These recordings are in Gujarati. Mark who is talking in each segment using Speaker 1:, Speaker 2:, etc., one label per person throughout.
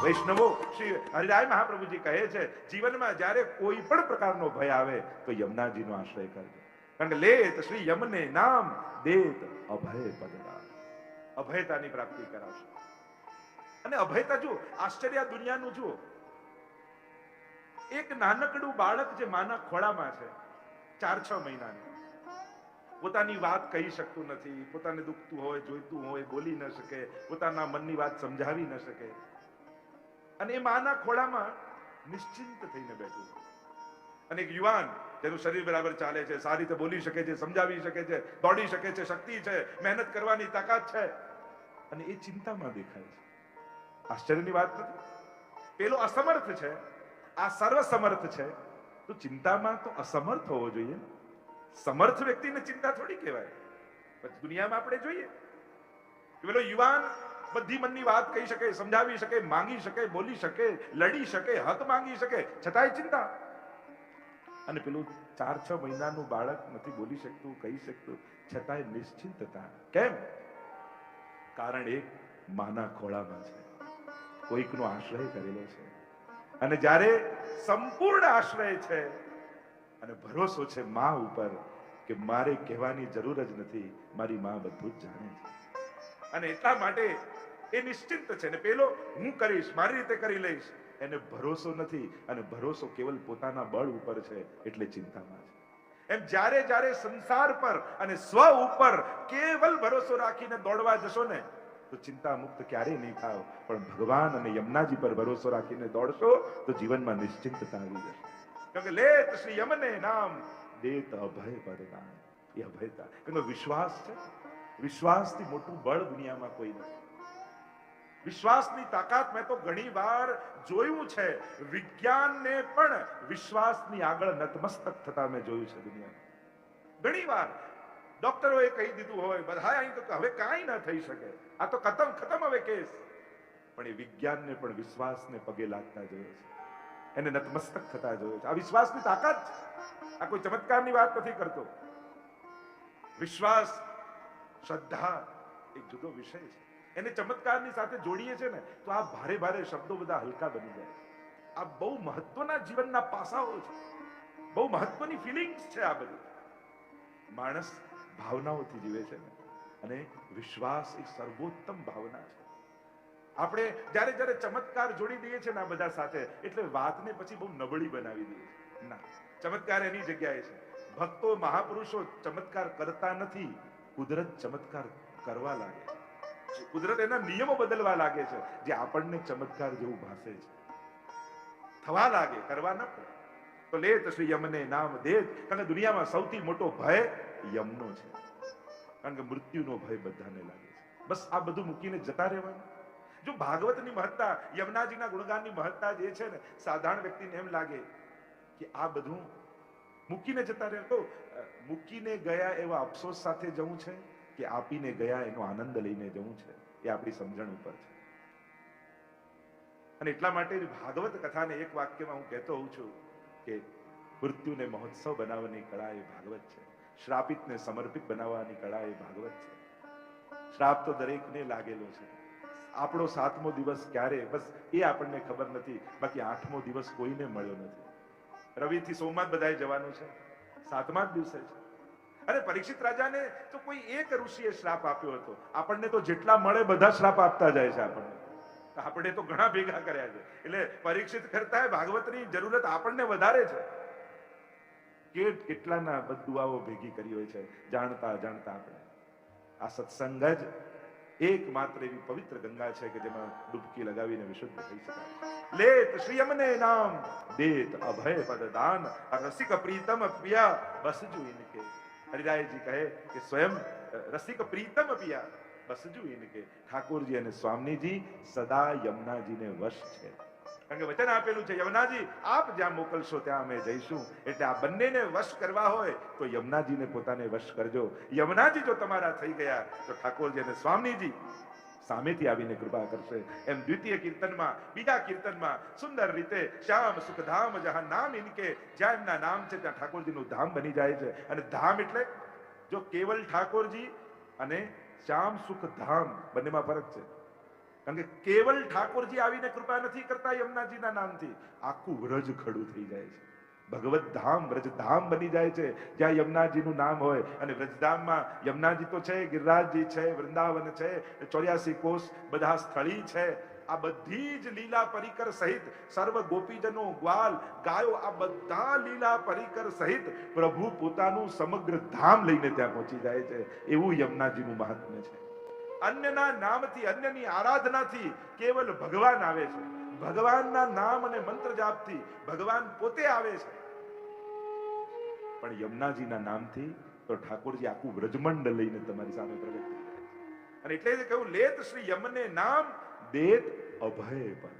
Speaker 1: વૈષ્ણવો શ્રી હરિરાય મહાપ્રભુજી કહે છે, જીવનમાં જ્યારે કોઈ પણ પ્રકારનો ભય આવે તો યમુનાજીનો આશ્રય કરજો. કારણ કે લેત શ્રી યમને નામ દેત અભય પદદાન, અભયતાની પ્રાપ્તિ કરાવશે. અને અભયતા જુઓ, આશ્ચર્ય દુનિયાનું જુઓ. એક નાનકડું બાળક જે માના ખોળામાં છે, 4-6 મહિનાનું, પોતાની વાત કહી શકતું નથી, પોતાને દુખતું હોય, જોઈતું હોય, બોલી ન શકે, પોતાના મનની વાત સમજાવી ન શકે, અને એ માના ખોળામાં નિશ્ચિંત થઈને બેઠું. અને એક યુવાન જેનું શરીર બરાબર ચાલે છે, સારી રીતે બોલી શકે છે, સમજાવી શકે છે, દોડી શકે છે, શક્તિ છે, મહેનત કરવાની તાકાત છે, અને એ ચિંતામાં દેખાય છે. આશ્ચર્યની વાત નથી. પેલો અસમર્થ છે, આ સર્વસમર્થ છે, તો ચિંતામાં તો અસમર્થ હોવો જોઈએ. સમર્થ વ્યક્તિને ચિંતા થોડી કહેવાય. પછી દુનિયામાં આપણે જોઈએ કે પેલો યુવાન બધી મનની વાત કહી શકે, સમજાવી શકે, માંગી શકે, બોલી શકે, લડી શકે, હક માંગી શકે, છતાંય ચિંતા. અને પેલું 4-6 મહિનાનું બાળક નથી બોલી શકતું, કહી શકતું, છતાંય નિશ્ચિંતતા. કેમ? કારણ એક માના ખોળામાં છે, કોઈકનો આશ્રય કરેલો છે. અને જ્યારે સંપૂર્ણ આશ્રય છે અને ભરોસો છે મા ઉપર કે મારે કહેવાની જરૂર જ નથી, મારી મા બધું જ જાણે છે, અને એટલા માટે એ નિશ્ચિંત છે. ને પેલો હું કરીશ, મારી રીતે કરી લઈશ, એને ભરોસો નથી, અને ભરોસો કેવલ પોતાના બળ ઉપર છે, એટલે ચિંતામાં છે. એમ જ્યારે જ્યારે સંસાર પર અને સ્વ ઉપર કેવલ ભરોસો રાખીને દોડવા જશો ને તો ચિંતા મુક્ત ક્યારેય નહીં થાવ. પણ ભગવાન અને યમુનાજી પર ભરોસો રાખીને દોડશો તો જીવનમાં નિશ્ચિંતતા આવી જશે. કારણ કે લેત શ્રી યમને નામ દેત અભય પદદાન. એ અભયતા, એનો વિશ્વાસ છે. વિશ્વાસથી મોટું બળ દુનિયામાં કોઈ નથી. વિશ્વાસની તાકાત મેં તો ઘણી વાર જોયું છે. વિજ્ઞાનને પણ વિશ્વાસની આગળ નતમસ્તક થતા મેં જોયું છે દુનિયામાં. ઘણી વાર ડોક્ટરોએ કહી દીધું હોય, બધા અહીં તો હવે કાંઈ ન થઈ શકે, આ તો ખતમ હવે કેસ. પણ એ વિજ્ઞાનને પણ વિશ્વાસને પગે લાગતા જોયો છે, એને નતમસ્તક થતા જોયો છે. આ વિશ્વાસની તાકાત છે. આ કોઈ ચમત્કારની વાત નથી કરતો. વિશ્વાસ, શ્રદ્ધા એક જુદો વિષય છે. એને ચમત્કારની સાથે જોડીએ છે ને તો આ ભારે ભારે શબ્દો બધા હલકા બની જાય. આ બહુ મહત્વના જીવનના પાસાઓ છે, બહુ મહત્વની ફિલિંગ્સ છે. આ બધું માણસ ભાવનાઓથી જીવે છે ને, અને વિશ્વાસ એ સર્વોત્તમ ભાવના છે. આપણે જ્યારે જ્યારે ચમત્કાર જોડી દઈએ છીએ ને આ બધા સાથે, એટલે વાતને પછી બહુ નબળી બનાવી દઈએ છીએ. ના, ચમત્કાર એની જગ્યાએ છે. ભક્તો, મહાપુરુષો ચમત્કાર કરતા નથી, કુદરત ચમત્કાર કરવા લાગે છે. કુદરત એના નિયમો બદલવા લાગે છે, જે આપણને ચમત્કાર જેવું ભાસે છે. થવા લાગે, કરવા ન પડે. તો લેત શ્રી યમને નામ દેત. કારણ કે દુનિયામાં સૌથી મોટો ભય યમનો છે. કારણ કે મૃત્યુનો ભય બધાને લાગે છે. બસ આ બધું મૂકીને જતા રહેવાનું. જો ભાગવતની મહત્તા, યમુનાજીના ગુણગાનની મહત્તા જે છે ને, સાધારણ વ્યક્તિને એમ લાગે કે આ બધું મૂકીને જતા રહે. તો મૂકીને ગયા એવા અફસોસ સાથે જવું છે કે આપીને ગયા એનો આનંદ લઈને જવું છે, એ આપણી સમજણ ઉપર છે. અને એટલા માટે ભાગવત કથાને એક વાક્યમાં હું કહેતો હોઉં છું કે મૃત્યુને મહોત્સવ બનાવવાની કળા એ ભાગવત છે. શ્રાપિતને સમર્પિત બનાવવાની કળા એ ભાગવત છે. શ્રાપ તો દરેકને લાગેલો છે. આપણો 7મો દિવસ ક્યારે, બસ એ આપણને ખબર નથી. બાકી 8મો દિવસ કોઈને મળ્યો નથી. રવિથી સોમવાર બધાએ જવાનું છે, 7મા જ દિવસે છે. અને પરીક્ષિત રાજાને તો કોઈ એક ઋષિએ શ્રાપ આપ્યો હતો. આપણને તો જેટલા મળે બધા શ્રાપ આપતા જાય છે. આપણે તો ઘણા ભેગા કર્યા છે. એટલે પરીક્ષિત કરતા ભાગવતની જરૂરત આપણને વધારે છે. કેટલાના બદદુઆઓ ભેગી કરી હોય છે જાણતા જાણતા. આપણે આ સત્સંગ જ એકમાત્ર એવી પવિત્ર ગંગા છે કે જેમાં ડૂબકી લગાવીને વિશુદ્ધ થઈ શકાય. લેત શ્રી યમને નામ દેત અભય પદદાન. રસિક પ્રીતમ પિયા બસજુ ઇનકે. હરિરાયજી કહે કે સ્વયં રસિક પ્રીતમ પિયા બસજુ ઇનકે. ઠાકોરજી અને સ્વામીજી સદા યમુનાજીને વશ છે. કારણ કે વચન આપેલું છે, યમુનાજી આપ જ્યાં મોકલશો ત્યાં અમે જઈશું. એટલે આ બંનેને વશ કરવા હોય તો યમુનાજીને પોતાને વશ કરજો. યમુનાજી જો તમારા થઈ ગયા તો ઠાકોરજી અને સ્વામીજી સામેથી આવીને કૃપા કરશે. એમ દ્વિતીય કીર્તનમાં, બીજા કીર્તનમાં સુંદર રીતે શ્યામ સુખ ધામ જહાં નામ ઇનકે, જ્યાં એમના નામ છે ત્યાં ઠાકોરજીનું ધામ બની જાય છે. અને ધામ એટલે જો કેવલ ઠાકોરજી અને શ્યામ સુખ ધામ બંનેમાં ફરક છે. કારણ કે કેવલ ઠાકોરજી આવીને કૃપા નથી કરતા યમુનાજીના નામથી, આખું વ્રજ ખડું થઈ જાય છે. ભગવત ધામ વ્રજધામ બની જાય છે જ્યાં યમુનાજીનું નામ હોય. અને વ્રજધામમાં યમુનાજી તો છે, ગિરિરાજજી છે, વૃંદાવન છે, 84 કોષ બધા સ્થળી છે. આ બધી જ લીલા પરિકર સહિત સર્વ ગોપીજનો, ગ્વાલ, ગાયો, આ બધા લીલા પરિકર સહિત પ્રભુ પોતાનું સમગ્ર ધામ લઈને ત્યાં પહોંચી જાય છે. એવું યમુનાજીનું મહાત્મ્ય છે. અન્યના નામથી, અન્યની આરાધનાથી કેવલ ભગવાન આવે છે. ભગવાનના નામ અને મંત્ર જાપથી ભગવાન પોતે આવે છે. પણ યમુનાજીના નામથી તો ઠાકોરજી આખું વ્રજમંડ લઈને તમારી સામે પ્રગટ થઈ જાય છે. અને એટલે જ કહ્યું, લેત શ્રી યમને નામ દેત અભય પદ.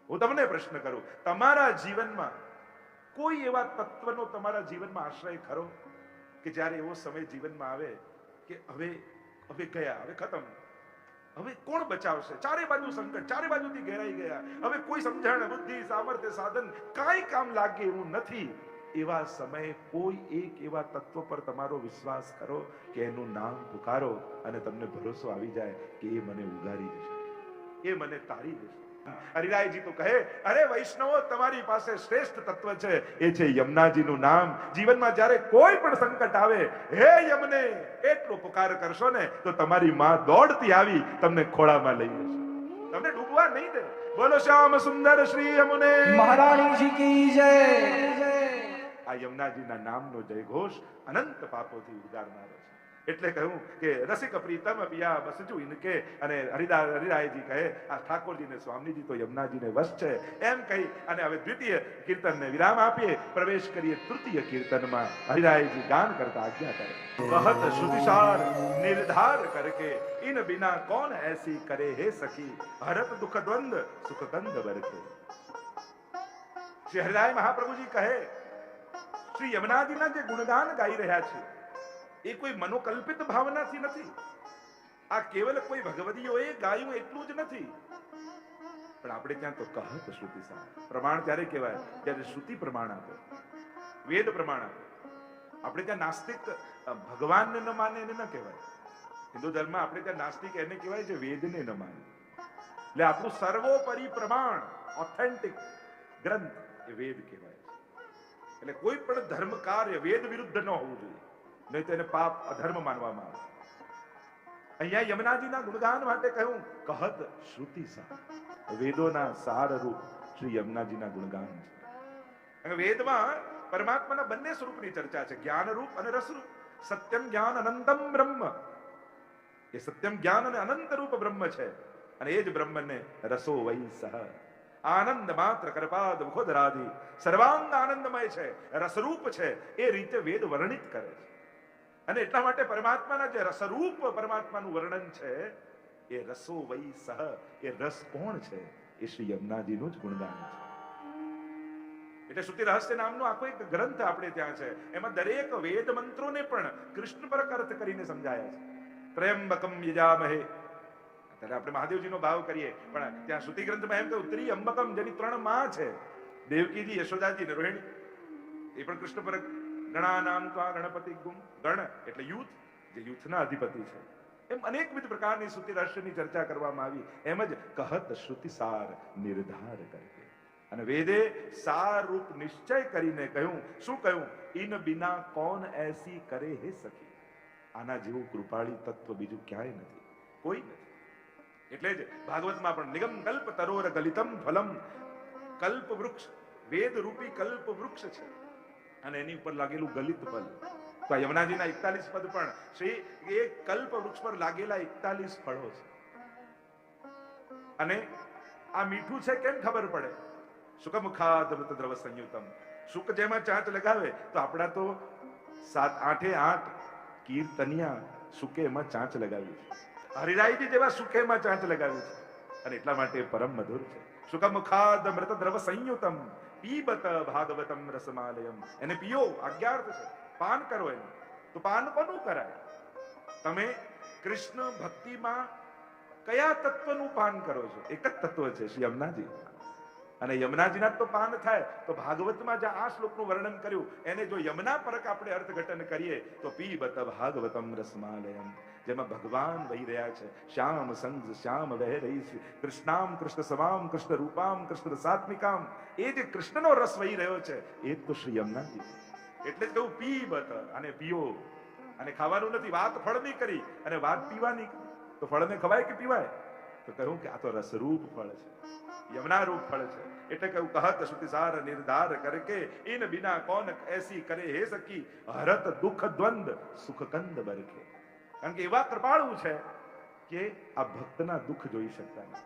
Speaker 1: હું તમને પ્રશ્ન કરું, તમારા જીવનમાં કોઈ એવા તત્વનો તમારા જીવનમાં આશ્રય ખરો કે જ્યારે એવો સમય જીવનમાં આવે કે હવે ગયા, હવે ખતમ, હવે કોણ બચાવશે? ચારે બાજુ સંકટ, ચારે બાજુથી ઘેરાઈ ગયા, હવે કોઈ સમજણ, બુદ્ધિ, સામર્થ્ય, સાધન કાંઈ કામ લાગે એવું નથી. એવા સમયે કોઈ એક એવા તત્વ પર તમારો વિશ્વાસ કરો કે એનું નામ પુકારો અને તમને ભરોસો આવી જાય કે એ મને ઉગારી દેશે, એ મને તારી દેશે. હરિરાયજી તો કહે, અરે વૈષ્ણવો, તમારી પાસે શ્રેષ્ઠ તત્વ છે, એ છે યમુનાજીનું નામ. જીવનમાં જ્યારે કોઈ પણ સંકટ આવે, હે યમને એટલો પુકાર કરશો ને તો તમારી માં દોડતી આવી તમને ખોળામાં લઈ લેશે, તમને ડૂબવા નહીં દે. બોલો શ્યામ સુંદર શ્રી યમુને
Speaker 2: મહારાણીજી કી જય.
Speaker 1: આ યમુનાજીના નામનો જયઘોષ અનંત પાપોથી ઉગારનારો છે. એટલે કહ્યું કે રસિક પ્રીતમ પિયા બસજુ ઇનકે. અને હરિરાયજી કહે, આ ઠાકોરજીને સ્વામીજી તો યમુનાજીને વશ છે. એમ કહી અને હવે દ્વિતીય કીર્તનને વિરામ આપીએ, પ્રવેશ કરીએ તૃતીય કીર્તનમાં. હરિરાયજી ગાન કરતા આજ્ઞા કરે, કહત શ્રુતિસાર નિર્ધાર કરકે ઇન બિના કોણ એસી કરે હે સખી, હરત દુઃખ દ્વંદ સુખ કંદ બરકે. શ્રી હરિરાય મહાપ્રભુજી કહે, શ્રી યમુનાજીના જે ગુણગાન ગાઈ રહ્યા છે એ કોઈ મનોકલ્પિત ભાવનાથી નથી. આ કેવલ કોઈ ભગવદીઓએ ગાયું એટલું જ નથી. પણ આપણે ત્યાં તો કહત શ્રુતિસાર. પ્રમાણ ત્યારે કહેવાય જ્યારે શ્રુતિ પ્રમાણ આપે, વેદ પ્રમાણ આપે. આપણે ત્યાં નાસ્તિક ભગવાનને ન માને એને ન કહેવાય. હિન્દુ ધર્મ આપણે ત્યાં નાસ્તિક એને કહેવાય છે વેદને ન માને. એટલે આપણું સર્વોપરી પ્રમાણ, ઓથેન્ટિક ગ્રંથ એ વેદ કહેવાય છે. એટલે કોઈ પણ ધર્મ કાર્ય વેદ વિરુદ્ધ ન હોવું જોઈએ, નહીં તો એને પાપ, અધર્મ માનવામાં આવે. અહીંયા યમુનાજીના ગુણગાન માટે કહ્યું, કહત શ્રુતિસાર. વેદોના સાર રૂપ શ્રી યમુનાજીના ગુણગાન છે. વેદમાં પરમાત્માના બંને સ્વરૂપની ચર્ચા છે, જ્ઞાન રૂપ અને રસ રૂપ. સત્યમ જ્ઞાન અનંતમ બ્રહ્મ. એ સત્યમ જ્ઞાન અને અનંત રૂપ બ્રહ્મ છે. અને એ જ બ્રહ્મને રસો વૈ સહ. આનંદ માત્ર કરપાદ મુખોદરાદિ સર્વાંગ આનંદમય છે, રસરૂપ છે. એ રીતે વેદ વર્ણિત કરે છે. અને એટલા માટે પરમાત્માના જે રસરૂપ પરમાત્માનું વર્ણન છે, એ રસો વૈ સહ. એ રસ કોણ છે? એ શ્રી યમુનાજીનું જ ગુણગાન છે. એટલે શ્રુતિ રહસ્ય નામનો આખો એક ગ્રંથ આપણે ત્યાં છે. એમાં દરેક વેદ મંત્રોને પણ કૃષ્ણ પર અર્થ કરીને સમજાયા છે. ત્રયંબકમ યજામહે, ત્યારે આપણે મહાદેવજીનો ભાવ કરીએ, પણ ત્યાં શ્રુતિ ગ્રંથમાં એમ કહ્યું, ત્રિયંબકમ, જેની 3 માં છે, દેવકીજી, યશોદાજી ને રોહિણી. એ પણ કૃષ્ણ પર. ગણાનામ ત્વા ગણપતિ ગુમ. ગણ એટલે યુથ, જે યુથના અધિપતિ છે. એમ અનેકવિધ પ્રકારની શ્રુતિ રહસ્યની ચર્ચા કરવામાં આવી. એમ જ કહત શ્રુતિસાર નિર્ધાર કરકે. અને વેદે સાર રૂપ નિશ્ચય કરીને કહ્યું. શું કહ્યું? ઇન બિના કોણ એસી કરે હે સખી. આના જેવું કૃપાળી તત્વ બીજું ક્યાંય નથી, કોઈ નથી. એટલે જ ભાગવતમાં પણ નિગમ કલ્પ તરોર ગલિતમ ફલમ. કલ્પ વૃક્ષ, વેદ રૂપી કલ્પ વૃક્ષ છે, અને એની ઉપર લાગેલું ગલિત ફલ. તો આ યમુનાજીના 41 પદ પણ શ્રી એ કલ્પ વૃક્ષ પર લાગેલા 41 ફળો છે. અને આ મીઠું છે કેમ ખબર પડે? સુખમુખાદ મૃત દ્રવ સંયુતમ. સુખ જેમાં ચાંચ લગાવે તો આપણા તો 7-8 કીર્તનિયા સુકે એમાં ચાંચ લગાવી છે. હરિરાયજી જેવા સુકે એમાં ચાંચ લગાવી છે. અને એટલા માટે પરમ મધુર છે. સુખમુખાદ મૃત દ્રવ સંયુતમ પીબત ભાગવતમ રસમાલયમ. એને પીઓ, આજ્ઞાર્થ છે. પાન કરો એનું. તો પાન કોનું કરાય? તમે કૃષ્ણ ભક્તિમાં કયા તત્વનું પાન કરો છો? એક જ તત્વ છે, શ્રી યમુનાજી. અને યમુનાજીના તો પાન થાય તો ભાગવતમાં જે આ શ્લોકનું વર્ણન કર્યું એને જો યમુના પરક આપણે અર્થઘટન કરીએ તો પીબત ભાગવતમ રસમાલયમ, જેમાં ભગવાન વહી રહ્યા છે. શ્યામ સંગ શ્યામ વહે રહી છે, કૃષ્ણામ કૃષ્ણ સવામ કૃષ્ણ રૂપામ કૃષ્ણ સાત્મિકામ, એ જે કૃષ્ણનો રસ વહી રહ્યો છે એ તો શ્રી યમુનાજી છે. એટલે જ કહું પીબત, અને પીઓ. અને ખાવાનું નથી, વાત ફળની કરી અને વાત પીવાની. તો ફળને ખવાય કે પીવાય? તો કહ્યું કે આ તો રસરૂપ ફળ છે, યમુના રૂપ ફળ છે. એટલે કહ્યું કહત શ્રુતિસાર નિર્ધાર કરકે ઇન બિના કોન એસી કરે હે સખી, હરત દુઃખ દ્વંદ સુખ કંદ બરકે. કારણ કે એવા કૃપાળુ છે કે આ ભક્તના દુઃખ જોઈ શકતા નથી.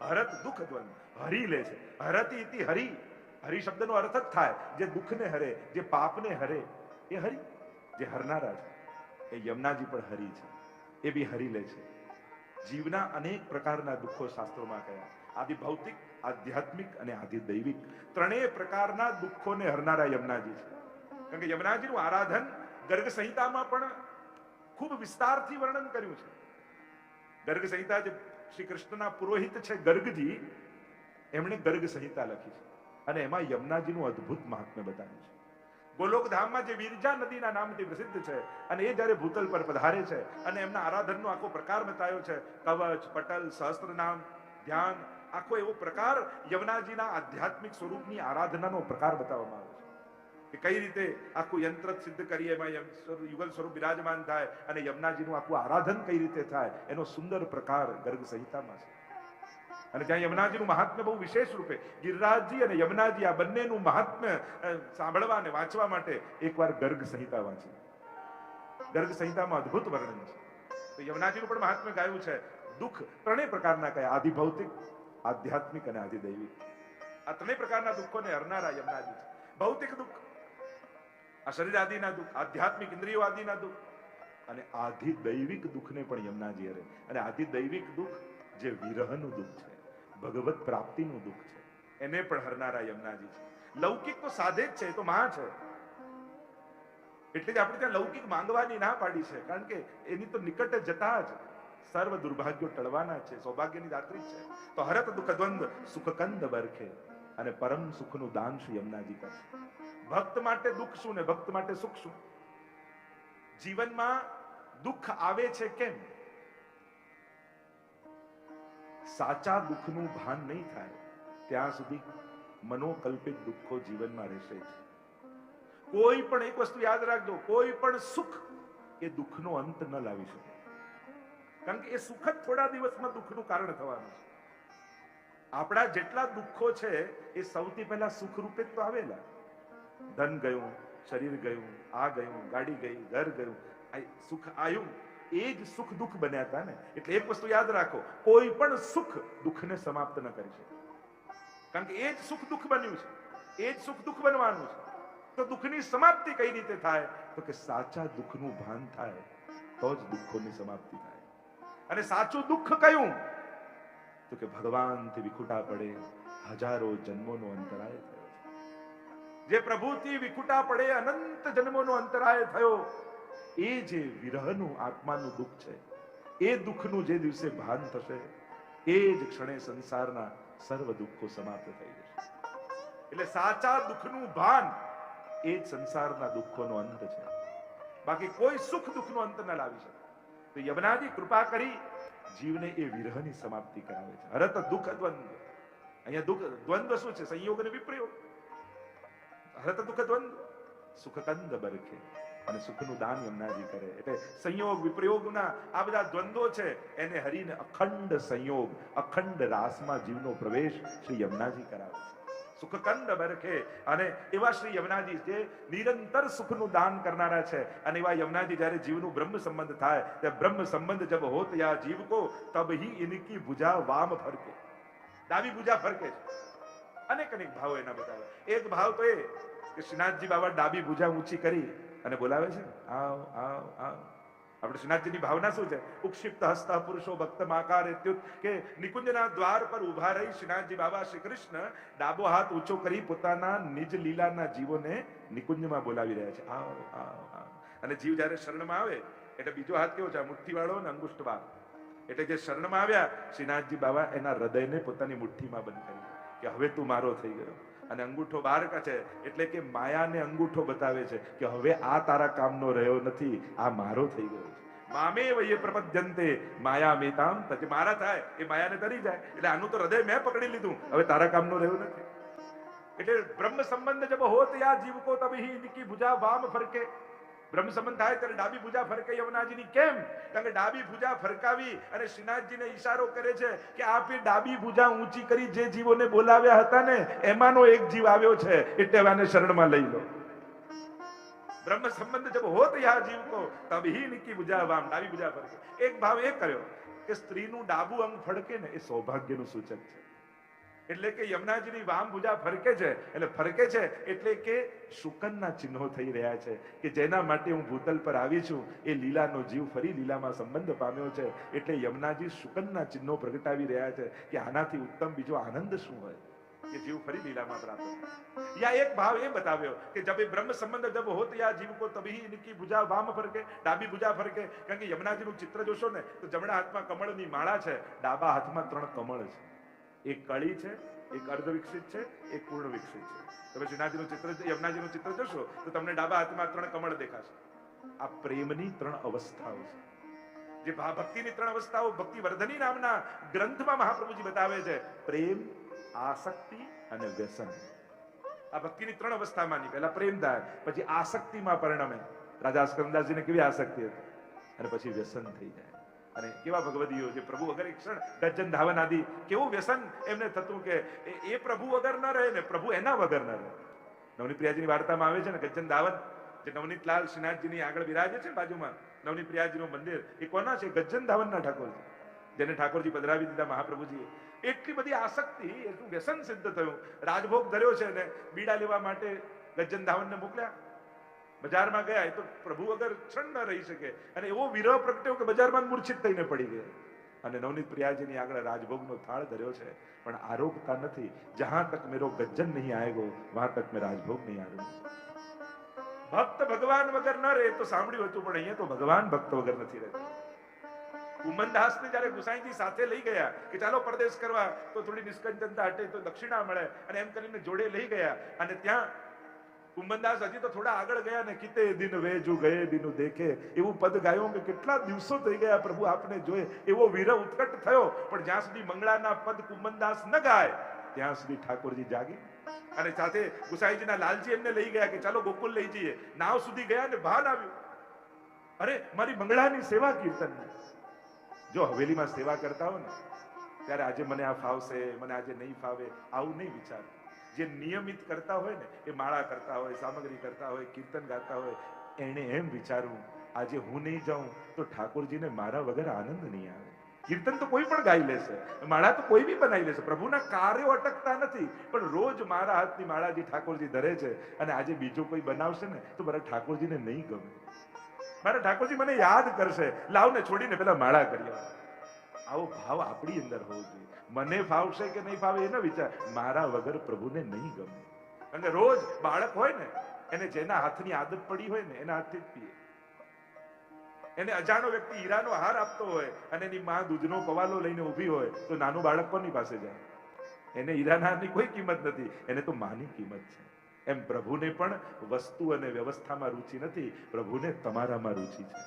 Speaker 1: હરત દુઃખ દ્વંદ, હરી લે છે. હરતી ઇતિ હરી, હરી શબ્દનો અર્થ જ થાય જે દુઃખને હરે, જે પાપને હરે એ હરી. જે હરનારા છે એ યમુનાજી પણ હરી છે, એ બી હરી લે છે. જીવના અનેક પ્રકારના દુઃખો શાસ્ત્રોમાં કયા, આદિ ભૌતિક, આધ્યાત્મિક અને આદિ દૈવિક, ત્રણેય પ્રકારના દુઃખોને હરનારા યમુનાજી છે. કારણ કે યમુનાજીનું આરાધન ગર્ગ સંહિતામાં પણ ખૂબ વિસ્તારથી વર્ણન કર્યું છે. ગર્ગ સંહિતા જે શ્રી કૃષ્ણના પુરોહિત છે ગર્ગજી, એમણે ગર્ગ સંહિતા લખી છે અને એમાં યમુનાજીનું અદ્ભુત મહાત્મ્ય બતાવ્યું છે. ગોલોકધામમાં જે વિરજા નદીના નામથી પ્રસિદ્ધ છે અને એ જ્યારે ભૂતલ પર પધારે છે અને એમના આરાધનનો આખો પ્રકાર બતાવ્યો છે, કવચ, પટલ, સહસ્ત્રનામ, ધ્યાન, આખો એવો પ્રકાર યમુનાજીના આધ્યાત્મિક સ્વરૂપની આરાધનાનો પ્રકાર બતાવવામાં આવ્યો છે કે કઈ રીતે આખું યંત્ર સિદ્ધ કરીએ એમાં યુગલ સ્વરૂપ બિરાજમાન થાય અને યમુનાજીનું આખું આરાધન કઈ રીતે થાય એનો સુંદર પ્રકાર ગર્ગ સંહિતામાં છે. અને ત્યાં યમુનાજીનું મહાત્મ્ય બહુ વિશેષ રૂપે, ગિરિરાજજી અને યમુનાજી આ બંનેનું મહાત્મ્ય સાંભળવા અને વાંચવા માટે એકવાર ગર્ગ સંહિતા વાંચી. ગર્ગ સંહિતામાં અદ્ભુત વર્ણન છે. તો યમુનાજીનું પણ મહાત્મ્ય ગાયું છે. દુઃખ ત્રણેય પ્રકારના કયા, આદિ ભૌતિક, આધ્યાત્મિક અને આદિ દૈવિક. આ ત્રણેય પ્રકારના દુઃખોને હરનારા યમુનાજી છે. ભૌતિક દુઃખ, આ શરીર આદિના દુઃખ, આધ્યાત્મિક ઇન્દ્રિયો આદિના દુઃખ અને આદિ દૈવિક દુઃખને પણ યમુનાજી હરે. અને આદિ દૈવિક દુઃખ જે વિરહનું દુઃખ છે, ભગવત પ્રાપ્તિનું દુઃખ છે, એને પણ હરનારા યમુનાજી છે. લૌકિક તો સાધે જ છે, એ તો માં છે. એટલે જ આપણે ત્યાં લૌકિક માંગવાની ના પાડી છે, કારણ કે એની તો નિકટ જતા જ સર્વ દુર્ભાગ્યો ટળવાના છે, સૌભાગ્યની દાત્રી છે. તો હરત દુઃખ દ્વંદ સુખ કંદ બરખે, અને પરમ સુખનું દાન શ્રી યમુનાજી કરશે. ભક્ત માટે દુઃખ શું ને ભક્ત માટે સુખ શું? જીવનમાં દુઃખ આવે છે કેમ? સાચા દુઃખનું ભાન નહીં થાય ત્યાં સુધી મનોકલ્પિત દુઃખો જીવનમાં રહેશે જ. કોઈ પણ એક વસ્તુ યાદ રાખજો, કોઈ પણ સુખ એ દુઃખનો અંત ન લાવી શકે, કારણ કે એ સુખ જ થોડા દિવસમાં દુઃખનું કારણ થવાનું છે. આપણા જેટલા દુઃખો છે એ સૌથી પહેલા સુખ રૂપે જ તો આવેલા. ધન ગયું, શરીર ગયું, આ ગયું, ગાડી ગઈ, ઘર ગયું, સુખ આવ્યું, એ જ સુખ દુઃખ બન્યા હતા ને. એટલે એક વસ્તુ યાદ રાખો, કોઈ પણ સુખ દુઃખને સમાપ્ત ન કરી શકે, કારણ કે એ જ સુખ દુઃખ બન્યું છે, એ જ સુખ દુઃખ બનવાનું છે. તો દુઃખની સમાપ્તિ કઈ રીતે થાય? તો કે સાચા દુઃખનું ભાન થાય તો જ દુઃખોની સમાપ્તિ થાય. અને સાચું દુઃખ કયું? તો કે ભગવાનથી વિખુટા પડે હજારો જન્મોનો અંતરાય થયો. જે પ્રભુથી વિખુટા પડે અનંત જન્મોનો અંતરાય થયો, એ જે વિરહનું આત્માનું દુઃખ છે, એ દુઃખનું જે દિવસે ભાન થશે એ જ ક્ષણે સંસારના સર્વ દુઃખો સમાપ્ત થઈ જશે. એટલે સાચા દુઃખનું ભાન એ જ સંસારના દુઃખોનો અંત છે. બાકી કોઈ સુખ દુઃખનો અંત ન લાવી શકે. તો યમુનાજી કૃપા કરી જીવને એ વિરહની સમાપ્તિ કરાવે છે. હરત દુઃખ દ્વંદ, અહીંયા દુઃખ દ્વંદ્વ શું છે? સંયોગ અને વિપ્રયોગ. હરત દુઃખ દ્વંદ સુખ કંદ બરખે, અને સુખનું દાન યમુનાજી કરે. એટલે સંયોગ વિપ્રયોગના આ બધા દ્વંદ્વો છે એને હરીને અખંડ સંયોગ, અખંડ રાસમાં જીવનો પ્રવેશ શ્રી યમુનાજી કરાવે છે. સુખ કંદ બરખે, અને એવા શ્રી યમુનાજી જે નિરંતર સુખનું દાન કરનારા છે. અને એવા યમુનાજી જ્યારે જીવનું બ્રહ્મ સંબંધ થાય, તે બ્રહ્મ સંબંધ જબ હોત યા જીવ કો, તબ હી ઇનકી ભુજા વામ ફરકે, ડાબી ભુજા ફરકે છે. અનેક અનેક ભાવો એના બતાવે. એક ભાવ તો એ કે શ્રીનાથજી બાબા ડાબી ભુજા ઊંચી કરી અને બોલાવે છે, આવ આવ આવ. આપણે શ્રીનાથજીની ભાવના શું છે? ઉક્ષિપ્ત હસ્ત પુરુષો ભક્ત માકાર ઇત્યુત, કે નિકુંજના દ્વાર પર ઉભા રહી શ્રીનાથજી બાબા શ્રી કૃષ્ણ ડાબો હાથ ઊંચો કરી પોતાના નિજ લીલાના જીવોને નિકુંજમાં બોલાવી રહ્યા છે, આવ આવ આવ. અને જીવ જ્યારે શરણમાં આવે એટલે બીજો હાથ કેવો છે? મુઠ્ઠી વાળો ને અંગુષ્ઠ બાર. એટલે જે શરણમાં આવ્યા શ્રીનાથજી બાબા એના હૃદયને પોતાની મુઠ્ઠીમાં બંધ કરી. કે હવે તું મારો થઈ ગયો. અને અંગૂઠો બહાર કાઢે એટલે કે માયાને અંગૂઠો બતાવે છે કે હવે આ તારા કામનો રહ્યો નથી, આ મારો થઈ ગયો છે. મામે વયે પ્રપદ્યંતે માયા મેતામ, પછી મારા થાય એ માયાને તરી જાય. એટલે આનું તો હૃદય મેં પકડી લીધું, હવે તારા કામનો રહ્યો નથી. એટલે બ્રહ્મ સંબંધ જબ હોત યા જીવ કો તબહી ઇનકી ભુજા વામ ફરકે. બ્રહ્મ સંબંધ થાય ત્યારે ડાબી ભુજા ફરકે યમુનાજીની. કેમ? કારણ કે ડાબી ભુજા ફરકાવી અને શ્રીનાથજીને ઈશારો કરે છે કે આપે ડાબી ભુજા ઊંચી કરી જે જીવોને બોલાવ્યા હતા ને એમાંનો એક જીવ આવ્યો છે, એટલે આને શરણમાં લઈ લો. બ્રહ્મ સંબંધ જબ હોત યા જીવ કો તબહી ઇનકી ભુજા વામ, ડાબી ભુજા ફરકે. એક ભાવ એ કર્યો કે સ્ત્રીનું ડાબુ અંગ ફડકે ને એ સૌભાગ્યનું સૂચક છે. એટલે કે યમુનાજીની વામ ભુજા ફરકે છે, એટલે ફરકે છે એટલે કે શુકનના ચિહ્નો થઈ રહ્યા છે કે જેના માટે હું ભૂતલ પર આવી છું એ લીલાનો જીવ ફરી લીલામાં સંબંધ પામ્યો છે. એટલે યમુનાજી શુકનના ચિહ્નો પ્રગટાવી રહ્યા છે કે આનાથી ઉત્તમ બીજો આનંદ શું હોય કે જીવ ફરી લીલામાં પ્રાપ્ત થાય. યા એક ભાવ એ બતાવ્યો કે જબ એ બ્રહ્મ સંબંધ જબ હોત યા જીવ કો તબહી ઇનકી ભુજા વામ ફરકે, ડાબી ભુજા ફરકે. કારણ કે યમુનાજીનું ચિત્ર જોશો ને તો જમણા હાથમાં કમળની માળા છે, ડાબા હાથમાં 3 કમળ છે. એક કળી છે, એક અર્ધ વિકસિત છે, એક પૂર્ણ વિકસિત છે. તમે શ્રીનાથજીનું ચિત્ર, યમુનાજીનું ચિત્ર જોશો તો તમને ડાબા હાથમાં 3 કમળ દેખાશે. આ પ્રેમની 3 અવસ્થાઓ છે. જે ભક્તિની 3 અવસ્થાઓ ભક્તિ વર્ધની નામના ગ્રંથમાં મહાપ્રભુજી બતાવે છે. પ્રેમ, આસક્તિ અને વ્યસન. આ ભક્તિની 3 અવસ્થામાંની પહેલા પ્રેમ થાય, પછી આસક્તિમાં પરિણમે. રાજા સ્કંદદાસજીને કેવી આસક્તિ હતી અને પછી વ્યસન થઈ જાય. અને કેવા ભગવદીઓ જે પ્રભુ વગર એક ક્ષણ ગજન ધાવન આદિ કેવું વ્યસન એમને થતું કે એ પ્રભુ વગર ન રહે ને પ્રભુ એના વગર ન રહે. નવનીત પ્રિયાજીની વાર્તામાં આવે છે ને ગજન ધાવન, જે નવનીતલાલ શ્રીનાથજીની આગળ બિરાજે છે બાજુમાં નવનીત પ્રિયાજીનું મંદિર, એ કોના છે? ગજન ધાવનના ઠાકોરજી, જેને ઠાકોરજી પધરાવી દીધા મહાપ્રભુજીએ. એટલી બધી આસક્તિ, એટલું વ્યસન સિદ્ધ થયું. રાજભોગ ધર્યો છે ને બીડા લેવા માટે ગજન ધાવનને મોકલ્યા. બજારમાં ગયા એ તો પ્રભુ વગર ક્ષણ ન રહી શકે અને એવો વિરહ પ્રગટ્યો કે બજારમાં મૂર્છિત થઈને પડી ગયા. અને નવનીત પ્રિયાજીની આગળ રાજભોગનો થાળ ધર્યો છે પણ આરોગતા નથી. જહાં તક મેરો ગજ્જન નહીં આયેગો વહાં તક મેં રાજભોગ નહીં આરોગો. ભક્ત ભગવાન વગર ન રહે તો સાંભળ્યું હતું, પણ અહીંયા તો ભગવાન ભક્ત વગર નથી રહેતું. કુંભનદાસને જ્યારે ગુસાઈજી સાથે લઈ ગયા કે ચાલો પરદેશ કરવા તો થોડી નિષ્કંજનતા હટે તો દક્ષિણા મળે, અને એમ કરીને જોડે લઈ ગયા. અને ત્યાં કુંભનદાસ હજી તો થોડા આગળ ગયા ને કિતે દિન વેજુ ગયે બિનુ દેખે એવું પદ ગાયું કે કેટલા દિવસો થઈ ગયા પ્રભુ આપને જોયે, એવો વિરહ ઉત્કટ થયો. પણ જ્યાં સુધી મંગળાના પદ કુંભનદાસ ન ગાય ત્યાં સુધી ઠાકોરજી જાગી. અને સાથે ગુસાઈજીના લાલજી એમને લઈ ગયા કે ચાલો ગોકુલ લઈ જઈએ. નાવ સુધી ગયા ને ભાન આવ્યું, અરે મારી મંગળાની સેવા કીર્તન. જો હવેલીમાં સેવા કરતા હો ને ત્યારે આજે મને આ ફાવશે, મને આજે નહીં ફાવે, આવું નહીં વિચાર. જે નિયમિત કરતા હોય ને એ માળા કરતા હોય, સામગ્રી કરતા હોય, કીર્તન ગાતા હોય, એને એમ વિચારવું આજે હું નહીં જાઉં તો ઠાકોરજીને મારા વગર આનંદ નહીં આવે. કીર્તન તો કોઈ પણ ગાઈ લેશે, માળા તો કોઈ બી બનાવી લેશે, પ્રભુના કાર્યો અટકતા નથી. પણ રોજ મારા હાથની માળા જે ઠાકોરજી ધરે છે અને આજે બીજો કોઈ બનાવશે ને તો મારા ઠાકોરજીને નહીં ગમે. મારા ઠાકોરજી મને યાદ કરશે, લાવને છોડીને પેલા માળા કરી. આવો ભાવ આપણી અંદર હોવો જોઈએ. મને ફાવશે કે નહીં ફાવે એનો વિચાર, મારા વગર પ્રભુને નહીં ગમે. અને રોજ બાળક હોય ને એને જેના હાથની આદત પડી હોય ને એના હાથથી જ પીએ. એને અજાણો વ્યક્તિ હીરાનો હાર આપતો હોય અને એની માં દૂધનો પવાલો લઈને ઊભી હોય તો નાનું બાળક કોની પાસે જાય? એને હીરાના હારની કોઈ કિંમત નથી, એને તો માની કિંમત છે. એમ પ્રભુને પણ વસ્તુ અને વ્યવસ્થામાં રુચિ નથી, પ્રભુને તમારામાં રુચિ છે.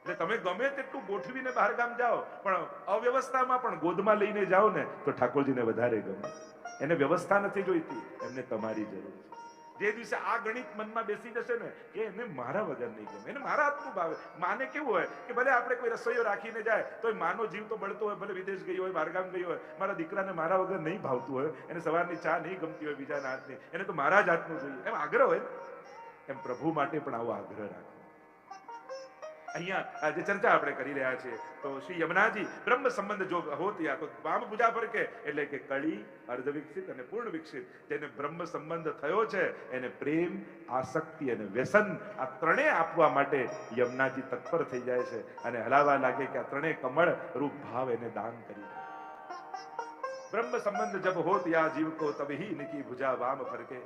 Speaker 1: એટલે તમે ગમે તેટલું ગોઠવીને બહાર ગામ જાઓ પણ અવ્યવસ્થામાં પણ ગોદમાં લઈને જાઓ ને તો ઠાકોરજીને વધારે ગમે. એને વ્યવસ્થા નથી જોઈતી, એમને તમારી જરૂર છે. જે દિવસે આ ગણિત મનમાં બેસી જશે ને કે એને મારા વગર નહીં ગમે, એને મારા હાથનું ભાવે. માને કેવું હોય કે ભલે આપણે કોઈ રસોઈયો રાખીને જાય તો માનો જીવ તો બળતો હોય, ભલે વિદેશ ગઈ હોય, બહારગામ ગઈ હોય, મારા દીકરાને મારા વગર નહીં ભાવતું હોય, એને સવારની ચા નહીં ગમતી હોય બીજાના હાથની, એને તો મારા જ હાથનું જોઈએ, એમ આગ્રહ હોય. એમ પ્રભુ માટે પણ આવો આગ્રહ રાખો. અહીંયા જે ચર્ચા આપણે કરી રહ્યા છીએ તો શ્રી યમુનાજી બ્રહ્મ સંબંધ જો હોત યા તો વામ ભુજા ફરકે એટલે કે કળી, અર્ધ વિકસિત અને પૂર્ણ વિકસિત, જેને બ્રહ્મ સંબંધ થયો છે એને પ્રેમ, આસક્તિ અને વ્યસન આ ત્રણેય આપવા માટે યમુનાજી તત્પર થઈ જાય છે અને હલાવા લાગે કે આ ત્રણેય કમળ રૂપ ભાવ એને દાન કરી. બ્રહ્મ સંબંધ જબ હોત યા જીવ કો તબહી નિકી ભુજા વામ ફરકે.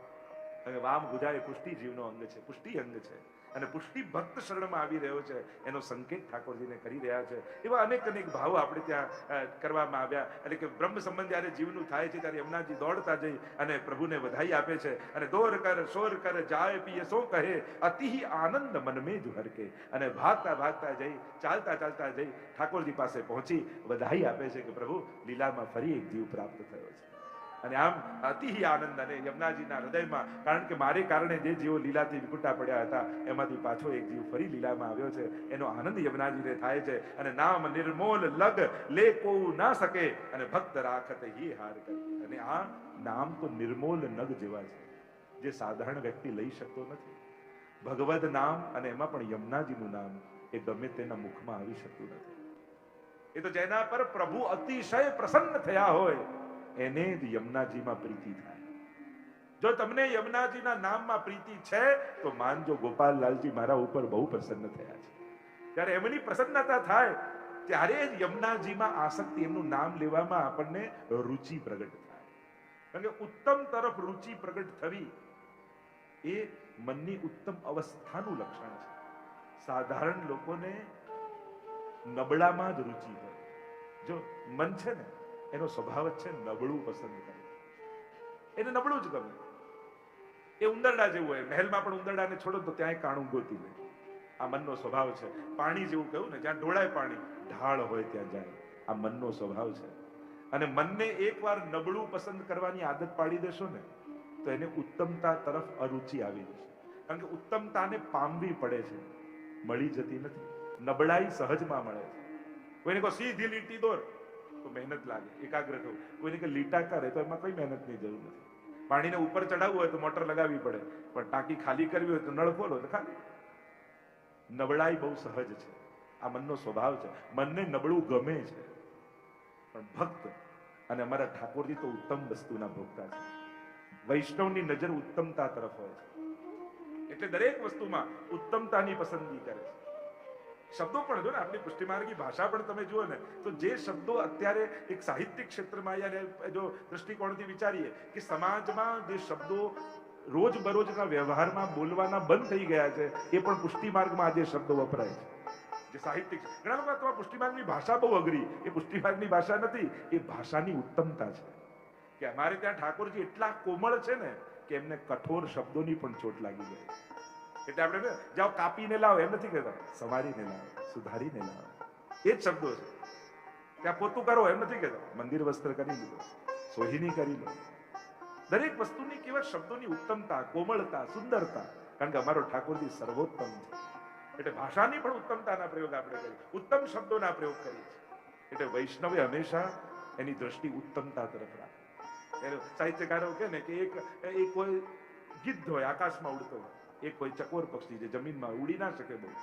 Speaker 1: વામ ભુજા એ પુષ્ટિ જીવનો અંગ છે, પુષ્ટિ અંગ છે. અને પુષ્ટિ ભક્ત શરણમાં આવી રહ્યો છે એનો સંકેત ઠાકોરજીને કરી રહ્યા છે. એવા અનેક અનેક ભાવો આપણે ત્યાં કરવામાં આવ્યા. એટલે કે બ્રહ્મ સંબંધ જ્યારે જીવનું થાય છે ત્યારે યમુનાજી દોડતા જઈ અને પ્રભુને વધાઈ આપે છે અને દોર કર શોર કર જાય પીએ સો કહે અતિ આનંદ મન મેં જ હરકે. અને ભાગતા ભાગતા જઈ ચાલતા ચાલતા જઈ ઠાકોરજી પાસે પહોંચી વધાઈ આપે છે કે પ્રભુ લીલામાં ફરી એક જીવ પ્રાપ્ત થયો છે. અને આમ અતિ આનંદ અને યમુનાજીના હૃદયમાં, કારણ કે મારે કારણે જે જીવો લીલાથી વિકુટા પડ્યા હતા એમાંથી પાછો એક જીવ ફરી લીલામાં આવ્યો છે, એનો આનંદ યમુનાજીને થાય છે. અને નામ નિર્મોલ લગ લે કો ના શકે અને ભક્ત રાખત હી હાર કરી. અને આ નામ તો નિર્મોલ નગ જેવા છે જે સાધારણ વ્યક્તિ લઈ શકતો નથી. ભગવદ નામ અને એમાં પણ યમુનાજીનું નામ એ ગમે તેના મુખમાં આવી શકતું નથી. એ તો જેના પર પ્રભુ અતિશય પ્રસન્ન થયા હોય એને જ યમુનાજીમાં પ્રીતિ થાય. જો તમને યમુનાજીના નામમાં પ્રીતિ છે તો માનજો ગોપાલલાલજી મારા ઉપર બહુ પ્રસન્ન થયા છે. ત્યારે એમની પ્રસન્નતા થાય ત્યારે જ યમુનાજીમાં આસક્તિ, એમનું નામ લેવામાં આપણને રુચિ પ્રગટ થાય. કારણ કે ઉત્તમ તરફ રુચિ પ્રગટ થવી એ મનની ઉત્તમ અવસ્થાનું લક્ષણ છે. સાધારણ લોકોને નબળામાં જ રુચિ હોય. જો મન છે ને એનો સ્વભાવ જ છે નબળું પસંદ કરે. એને નબળું જ ગમે. એ ઉંદરડા જેવું હોય. મહેલમાં પણ ઉંદરડાને છોડો તો ત્યાંય કાણું ગોતી લે. આ મનનો સ્વભાવ છે. પાણી જેવું કહ્યું ને, જ્યાં ઢોળાય પાણી ઢાળ હોય ત્યાં જાય. આ મનનો સ્વભાવ છે. અને મનને એકવાર નબળું પસંદ કરવાની આદત પાડી દેશો ને તો એને ઉત્તમતા તરફ અરુચિ આવી જશે. કારણ કે ઉત્તમતાને પામવી પડે છે, મળી જતી નથી. નબળાઈ સહજમાં મળે છે. કોઈને કહો સીધી લીટી દોર તો મહેનત લાગે, એકાગ્ર થવું. કોઈને કે લીટા કરે તો એમાં કોઈ મહેનતની જરૂર નથી. પાણીને ઉપર ચડાવવું હોય તો મોટર લગાવવી પડે, પણ ટાંકી ખાલી કરવી હોય તો નળ ખોલો તો ખાલી. નબળાઈ બહુ સહજ છે. આ મનનો સ્વભાવ છે. મનને નબળું ગમે છે. પણ ભક્ત અને અમારા ઠાકોરજી તો ઉત્તમ વસ્તુના ભોગતા છે. વૈષ્ણવની નજર ઉત્તમતા તરફ હોય છે, એટલે દરેક વસ્તુમાં ઉત્તમતાની પસંદગી કરે છે. શબ્દો પણ જો ને, આપણી પુષ્ટિમાર્ગી ભાષા પણ તમે જુઓ ને તો જે શબ્દો અત્યારે એક સાહિત્યિક ક્ષેત્રમાં જો દ્રષ્ટિકોણથી વિચારીએ કે સમાજમાં જે શબ્દો રોજબરોજના વ્યવહારમાં બોલવાના બંધ થઈ ગયા છે એ પણ પુષ્ટિમાર્ગમાં આજે શબ્દો વપરાય છે. જે સાહિત્યિક, ઘણા લોકો તમારા પુષ્ટિમાર્ગની ભાષા બહુ અઘરી. એ પુષ્ટિમાર્ગની ભાષા નથી, એ ભાષાની ઉત્તમતા છે. કે અમારે ત્યાં ઠાકોરજી એટલા કોમળ છે ને કે એમને કઠોર શબ્દોની પણ ચોટ લાગી જાય. એટલે આપણે જાઓ કાપીને લાવો એમ નથી કહેતા, સમારીને લાવો, સુધારીને લાવો, એ જ શબ્દો છે. ત્યાં પોતું કરો એમ નથી કહેતા, મંદિર વસ્ત્ર કરી લો, સોહિની કરી લો. દરેક વસ્તુની કેવળ શબ્દોની ઉત્તમતા, કોમળતા, સુંદરતા. કારણ કે અમારો ઠાકોરજી સર્વોત્તમ છે. એટલે ભાષાની પણ ઉત્તમતાના પ્રયોગ આપણે કરીએ, ઉત્તમ શબ્દોના પ્રયોગ કરીએ છીએ. એટલે વૈષ્ણવે હંમેશા એની દ્રષ્ટિ ઉત્તમતા તરફ રાખે. સાહિત્યકારો કહે ને કે એક કોઈ ગિદ્ધ હોય આકાશમાં ઉડતો હોય, એક કોઈ ચકોર પક્ષી જે જમીનમાં ઉડી ના શકે બહુ,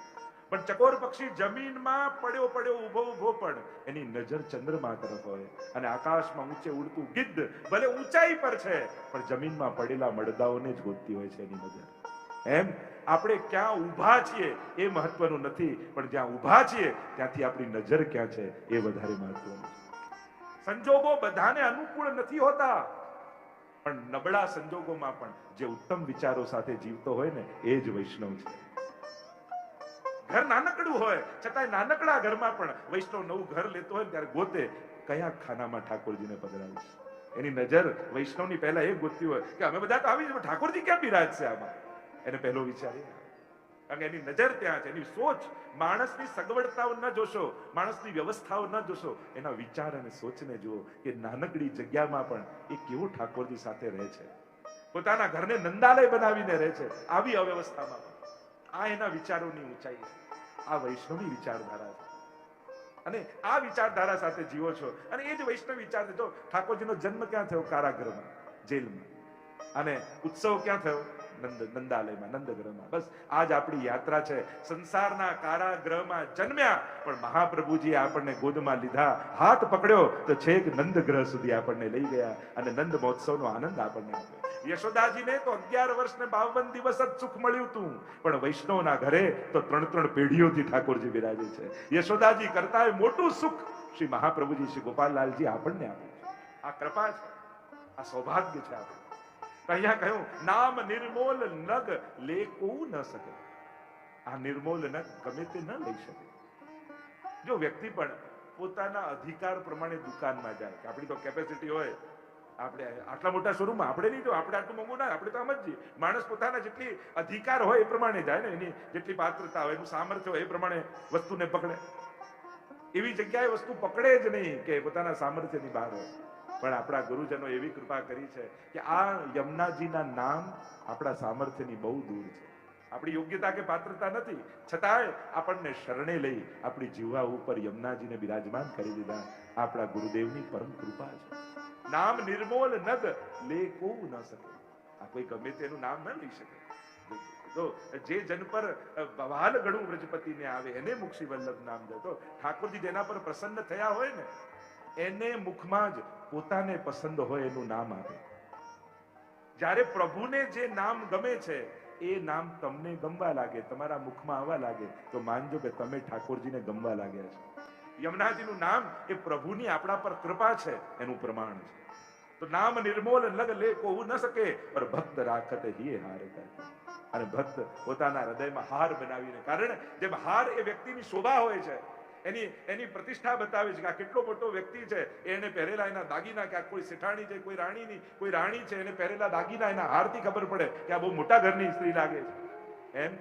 Speaker 1: પણ ચકોર પક્ષી જમીનમાં પડ્યો ઉભો પણ એની નજર ચંદ્રમા તરફ હોય, અને આકાશમાં ઊંચે ઉડતું ગિદ્ધ ભલે ઊંચાઈ પર છે પણ જમીનમાં પડેલા મળદાઓને જ ગોતતી હોય છે એની નજર. એમ આપણે ક્યાં ઊભા છીએ એ મહત્વનું નથી, પણ જ્યાં ઊભા છીએ ત્યાંથી આપણી નજર ક્યાં છે એ વધારે મહત્વનું છે. સંજોગો બધાને અનુકૂળ નથી હોતા, પણ નબળા સંજોગોમાં પણ જે ઉત્તમ વિચારો સાથે જીવતો હોય ને એ જ વૈષ્ણવ છે. ઘર નાનકડું હોય છતાંય નાનકડા ઘરમાં પણ વૈષ્ણવ નવું ઘર લેતો હોય ત્યારે ગોતે કયા ખાનામાં ઠાકોરજીને પધરાવીશ. એની નજર વૈષ્ણવની પહેલા એ ગોતતી હોય કે અમે બધા તો આવી જ, ઠાકોરજી ક્યાં બિરાજશે આમાં. એને પહેલો વિચાર એ, કારણ કે એની નજર ત્યાં છે, એની સોચ. માણસની સગવડતાઓ ન જોશો, માણસની વ્યવસ્થાઓ ન જોશો, એના વિચાર અને સોચને જુઓ કે નાનકડી જગ્યામાં પણ એ કેવો ઠાકોરજી સાથે રહે છે. પોતાના ઘરને નંદાલય બનાવીને રહે છે આવી અવ્યવસ્થામાં પણ. આ એના વિચારોની ઊંચાઈ છે. આ વૈષ્ણવી વિચારધારા છે. અને આ વિચારધારા સાથે જીવો છો અને એ જ વૈષ્ણવ વિચાર છે. જો ઠાકોરજીનો જન્મ ક્યાં થયો? કારાગૃહમાં, જેલમાં. અને ઉત્સવ ક્યાં થયો? નંદાલયમાં, નંદગ્રહમાં. બસ આ જ આપણી યાત્રા છે. સંસારના કારાગૃહમાં જન્મ્યા, પણ મહાપ્રભુજીએ આપણને ગોદમાં લીધા, હાથ પકડ્યો તો છેક નંદગ્રહ સુધી આપણને લઈ ગયા અને નંદ મહોત્સવનો આનંદ આપણને આપ્યો. યશોદાજીને તો 11 વર્ષ ને 52 દિવસ જ સુખ મળ્યું હતું, પણ વૈષ્ણવના ઘરે તો 3 પેઢીઓથી ઠાકોરજી બિરાજે છે. યશોદાજી કરતા મોટું સુખ શ્રી મહાપ્રભુજી, શ્રી ગોપાલલાલજી આપણને આપ્યું છે. આ કૃપા છે, આ સૌભાગ્ય છે આપણું. અહીંયા કહ્યું નામ નિર્મોલ નગ લેકું ન શકે. આ નિર્મોલ ન ગમે તે ન લઈ શકે. જો વ્યક્તિ પણ પોતાના અધિકાર પ્રમાણે દુકાનમાં જાય કે આપણી તો કેપેસિટી હોય, આપણે આટલા મોટા શોરૂમમાં આપણે નહીં, તો આપણે આટલું મોંઘું ના, આપણે તો આમ જ જઈએ. માણસ પોતાના જેટલી અધિકાર હોય એ પ્રમાણે જાય ને, એની જેટલી પાત્રતા હોય, એનું સામર્થ્ય હોય એ પ્રમાણે વસ્તુને પકડે. એવી જગ્યાએ વસ્તુ પકડે જ નહીં કે પોતાના સામર્થ્યની બહાર હોય. પણ આપણા ગુરુજનો એવી કૃપા કરી છે કે આ યમુનાજીના નામ આપણા સામર્થ્યની બહુ દૂર છે. આપણી યોગ્યતા કે પાત્રતા નથી, છતાંય આપણને શરણે લઈ આપણી જીવા ઉપર યમુનાજીને બિરાજમાન કરી દીધા. આપણા ગુરુદેવની પરમ કૃપા છે. નામ નિર્મોલ નગ લે કોવ ન શકે. આ કોઈ ગમે તેનું નામ ન લઈ શકે. તો જે જન પર બવાલ ગળું વ્રજપતિને આવે એને મુક્ષી વલ્લભ નામ દે. તો ઠાકોરજી જેના પર પ્રસન્ન થયા હોય ને, એને મુખમાં જ પોતાને પસંદ હોય એનું નામ આવે. જ્યારે પ્રભુને જે નામ ગમે છે એ નામ તમને ગમવા લાગે, તમારા મુખમાં આવવા લાગે, તો માનજો કે તમે ઠાકોરજીને ગમવા લાગ્યા છો. યમુનાજીનું નામ એ પ્રભુની આપણા પર કૃપા છે એનું પ્રમાણ છે. તો નામ નિર્મોલ લગ લે કોવું ન શકે, પર ભક્ત રાખત હી હાર કરે. અને ભક્ત પોતાના હૃદયમાં હાર બનાવીને, કારણ જેમ હાર એ વ્યક્તિની શોભા હોય છે, એની પ્રતિષ્ઠા બતાવે છે કે આ કેટલો મોટો વ્યક્તિ છે, એને પહેરેલા એના દાગીના, કે આ કોઈ શેઠાણી છે, કોઈ રાણીની કોઈ રાણી છે, એને પહેરેલા દાગીના, એના હારથી ખબર પડે કે આ બહુ મોટા ઘરની સ્ત્રી લાગે છે. એમ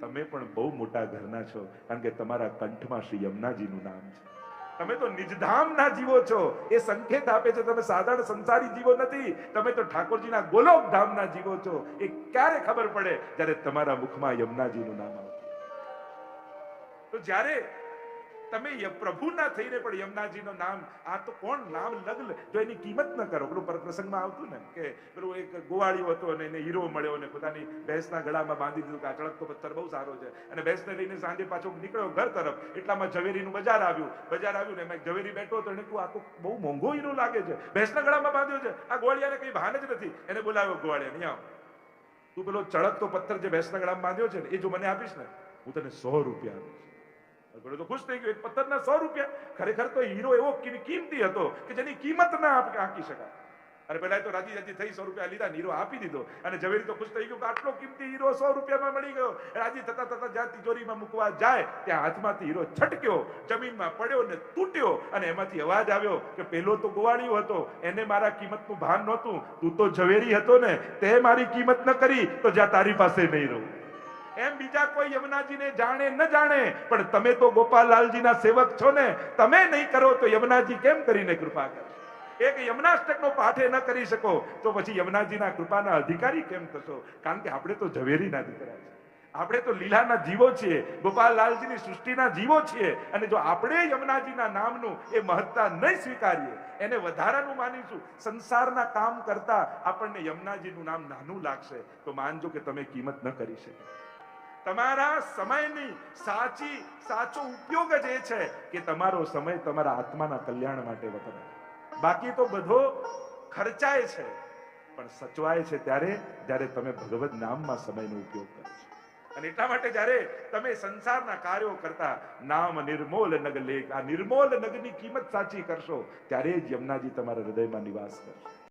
Speaker 1: તમે પણ બહુ મોટા ઘરના છો, કારણ કે તમારા કંઠમાં શ્રી યમુનાજીનું નામ છે. તમે તો નિજધામના જીવો છો, એ સંકેત આપે છે તમે સાધારણ સંસારી જીવો નથી, તમે તો ઠાકોરજીના ગોલોક ધામના જીવો છો. એ ક્યારે ખબર પડે? જ્યારે તમારા મુખમાં યમુનાજીનું નામ આવે. તો જ્યારે તમે પ્રભુના થઈને પણ યમુનાજીનું નામ, આ તો કોણ નામ લગ જો એની કિંમત ન કરો. પેલું પ્રસંગમાં આવતું ને કે પેલું એક ગોવાળિયો હતો અને એને હીરો મળ્યો અને પોતાની ભેંસના ગળામાં બાંધી દીધું કે આ ચળકતો પથ્થર બહુ સારો છે, અને ભેંસને લઈને સાંજે પાછો નીકળ્યો ઘર તરફ. એટલામાં ઝવેરીનું બજાર આવ્યું ને એમાં ઝવેરી બેઠો હતો. એને કહ્યું આ તો બહુ મોંઘો હીરો લાગે છે, ભેંસના ગળામાં બાંધ્યો છે, આ ગોવાળિયાને કઈ ભાન જ નથી. એને બોલાવ્યો, ગોવાળિયા નહીં આવ, તું પેલો ચળકતો પથ્થર જે ભેંસના ગળામાં બાંધ્યો છે ને, એ જો મને આપીશ ને, હું તને 100 રૂપિયા આપીશ. તો ખુશ થઈ ગયો. એક પથ્થરના 100 રૂપિયા. ખરેખર તો હીરો એવો કિંમતી હતો કે જેની કિંમત ના આંકી શકાય. અને પેલા તો રાજી રાજી થઈ 100 રૂપિયા લીધા, હીરો આપી દીધો. અને ઝવેરી તો ખુશ થઈ ગયો કે આટલો કિંમતી હીરો 100 રૂપિયામાં મળી ગયો. રાજી થતા થતા જ્યાં તિજોરીમાં મૂકવા જાય ત્યાં હાથમાંથી હીરો છટક્યો, જમીનમાં પડ્યો ને તૂટ્યો. અને એમાંથી અવાજ આવ્યો કે પેલો તો ગોવાળિયો હતો, એને મારા કિંમતનું ભાન નહોતું, તું તો ઝવેરી હતો ને, તે મારી કિંમત ન કરી તો જ્યાં તારી પાસે નહીં રહું. એમ બીજા કોઈ યમુનાજીને જાણે ન જાણે, પણ તમે તો ગોપાલલાલજીના સેવક છો ને, તમે નહીં કરો તો યમુનાજી કેમ કરીને કૃપા કરશે? એક યમુનાષ્ટકનો પાઠે ન કરી શકો તો પછી યમુનાજીના કૃપાના અધિકારી કેમ થશો? કારણ કે આપણે તો ઝવેરીના દીકરા છે, આપણે તો લીલાના જીવો છીએ, ગોપાલલાલજીની સૃષ્ટિના જીવો છીએ. અને જો આપણે યમુનાજીના નામનું એ મહત્તા નહીં સ્વીકારીએ, એને વધારાનું માનીશું, સંસારના કામ કરતા આપણને યમુનાજીનું નામ નાનું લાગશે, તો માનજો કે તમે કિંમત ન કરી શકો. તમારા સમયની સાચો ઉપયોગ જ એ છે કે તમારો સમય તમારા આત્માના કલ્યાણ માટે વપરાય. બાકી તો બધો ખર્ચાય છે, પણ સચવાય છે જ્યારે તમે ભગવદ નામમાં સમયનો ઉપયોગ કરો છો. અને એટલા માટે જ્યારે તમે સંસારના કાર્યો કરતા નામ નિર્મોલ નગ લેખ, આ નિર્મોલ નગની કિંમત સાચી કરશો, ત્યારે જ યમુનાજી તમારા હૃદયમાં નિવાસ કરશે.